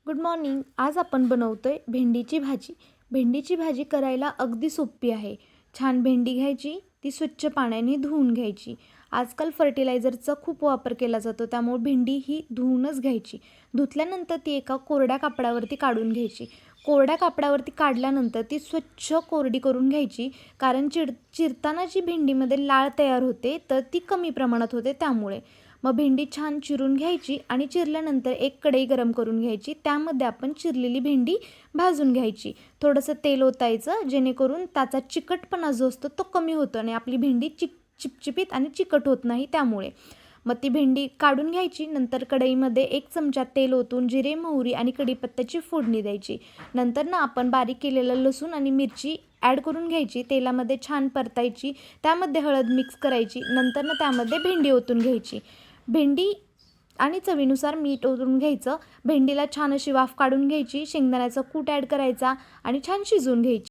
Good morning. आज आपण बनवतोय भेंडीची भाजी. भेंडीची भाजी करायला अगदी सोपी आहे. छान भेंडी घ्यायची, ती स्वच्छ पाण्याने धुवून घ्यायची. आजकाल फर्टिलायझरचा खूप वापर केला जातो, त्यामुळे भेंडी ही धुवूनच घ्यायची. धुतल्यानंतर ती एका कोरड्या कापडावरती काढून घ्यायची. कोरड्या कापडावरती काढल्यानंतर ती स्वच्छ कोरडी करून घ्यायची, कारण चिरताना जी भेंडीमध्ये लाळ तयार होते तर ती कमी प्रमाणात होते त्यामुळे. मग भेंडी छान चिरून घ्यायची आणि चिरल्यानंतर एक कढई गरम करून घ्यायची. त्यामध्ये आपण चिरलेली भेंडी भाजून घ्यायची. थोडंसं तेल ओतायचं, जेणेकरून त्याचा चिकटपणा जो असतो तो कमी होतो आणि आपली भेंडी चिपचिपीत आणि चिकट होत नाही त्यामुळे. मग ती भेंडी काढून घ्यायची. नंतर कढईमध्ये 1 चमचा तेल ओतून जिरे, मोहरी आणि कढीपत्त्याची फोडणी द्यायची. नंतर ना आपण बारीक केलेलं लसूण आणि मिरची ॲड करून घ्यायची. तेलामध्ये छान परतायची. त्यामध्ये हळद मिक्स करायची. नंतर ना त्यामध्ये भेंडी ओतून घ्यायची. भेंडी आणि चवीनुसार मीठ ओतून घ्यायचं. भेंडीला छान अशी वाफ काढून घ्यायची. शेंगदाण्याचा कूट ॲड करायचा आणि छान शिजवून घ्यायची.